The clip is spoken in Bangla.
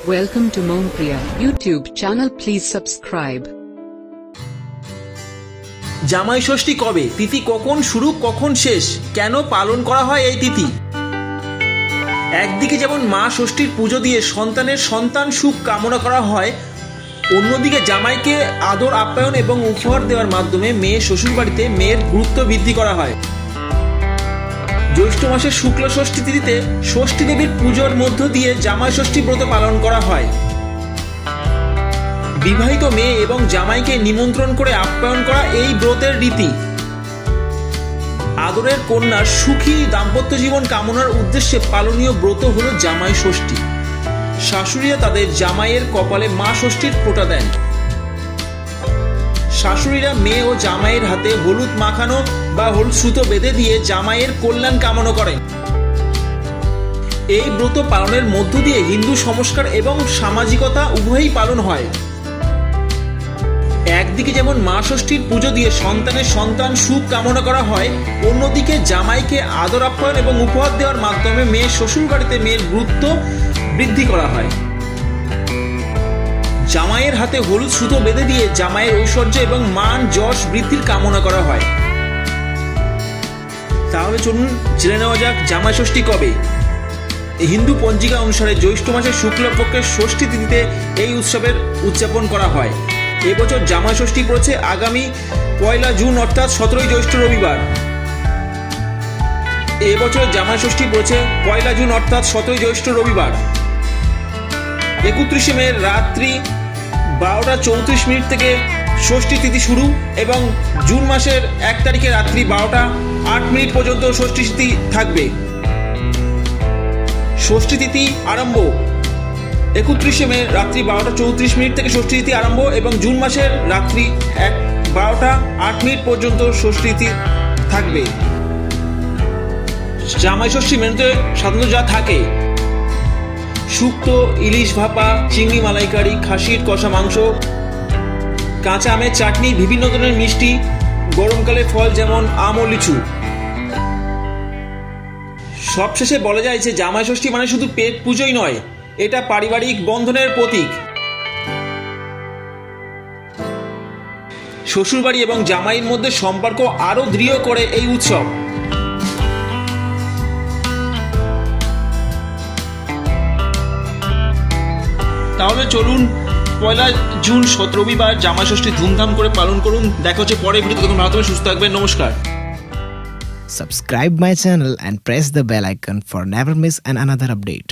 Welcome to Mompriya YouTube channel. Please subscribe. জামাই ষষ্ঠী কবে, তিথি কখন শুরু কখন শেষ, কেন পালন করা হয় এই তিথি? একদিকে যেমন মা ষষ্ঠীর পুজো দিয়ে সন্তানের সন্তান সুখ কামনা করা হয়, অন্যদিকে জামাইকে আদর আপ্যায়ন এবং উপহার দেওয়ার মাধ্যমে মেয়ে শ্বশুরবাড়িতে মেয়ের গুরুত্ব বৃদ্ধি করা হয়। জ্যৈষ্ঠ মাসের শুক্ল ষষ্ঠী তিথিতে ষষ্ঠী দেবীর পুজোর মধ্য দিয়ে জামাই ষষ্ঠী ব্রত পালন করা হয়। বিবাহিত মেয়ে এবং জামাইকে নিমন্ত্রণ করে আপ্যায়ন করা এই ব্রতের রীতি। আদরের কন্যার সুখী দাম্পত্য জীবন কামনার উদ্দেশ্যে পালনীয় ব্রত হলো জামাই ষষ্ঠী। শাশুড়িরা তাদের জামাইয়ের কপালে মা ষষ্ঠীর ফোঁটা দেন। শাশুড়িরা মেয়ে ও জামাইয়ের হাতে হলুদ মাখানো বা হলুদ সুতো বেঁধে দিয়ে জামাইয়ের কল্যাণ কামনা করেন। এই ব্রত পালনের মধ্য দিয়ে হিন্দু সংস্কার এবং সামাজিকতা উভয়ই পালন হয়। একদিকে যেমন মা ষষ্ঠীর পুজো দিয়ে সন্তানের সন্তান সুখ কামনা করা হয়, অন্যদিকে জামাইকে আদর আপ্যায়ন এবং উপহার দেওয়ার মাধ্যমে মেয়ের শ্বশুরবাড়িতে মেয়ের গুরুত্ব বৃদ্ধি করা হয়। জামাইয়ের হাতে হলুদ সুতো বেঁধে দিয়ে জামাইয়ের ঐশ্বর্য এবং মান যশ বৃদ্ধির কামনা করা হয়। তাহলে চলুন জেনে নেওয়া যাক জামাই ষষ্ঠী কবে। হিন্দু পঞ্জিকা অনুসারে জ্যৈষ্ঠ মাসের শুক্লপক্ষের ষষ্ঠী তিথিতে এই উৎসবের উদযাপন করা হয়। এবছর জামাই ষষ্ঠী পড়েছে আগামী 1 জুন অর্থাৎ 17 জ্যৈষ্ঠ রবিবার। এবছর জামাই ষষ্ঠী পড়েছে 1 জুন অর্থাৎ 17 জ্যৈষ্ঠ রবিবার। 31 মে রাত্রি 12:34 থেকে ষষ্ঠী তিথি শুরু এবং জুন মাসের 1 তারিখে রাত্রি 12:08 পর্যন্ত ষষ্ঠী তিথি থাকবে। ষষ্ঠী তিথি আরম্ভ 31 মে রাত্রি 12:34 থেকে ষষ্ঠী তিথি আরম্ভ এবং জুন মাসের রাত্রি 12:08 পর্যন্ত ষষ্ঠী তিথি থাকবে। জামাই ষষ্ঠী মেনুতে সাধারণত যা থাকে: শুক্তো, ইলিশ ভাপা, চিংড়ি মালাইকারি, খাসির কষা মাংস, কাঁচা আমের চাটনি, বিভিন্ন ধরনের মিষ্টি, গরমকালে ফল যেমন আম ও লিচু। সবশেষে বলা যায় যে জামাই ষষ্ঠী মানে শুধু পেট পুজোই নয়, এটা পারিবারিক বন্ধনের প্রতীক। শ্বশুরবাড়ি এবং জামাইয়ের মধ্যে সম্পর্ক আরো দৃঢ় করে এই উৎসব। তাহলে চলুন 1 জুন রবিবার জামাই ষষ্ঠী ধুমধাম করে পালন করুন। দেখা হচ্ছে পরের ভিডিওতে, তখন ভালো থাকবেন, সুস্থ থাকবেন। নমস্কার। Subscribe my channel and press the bell icon for never miss another update.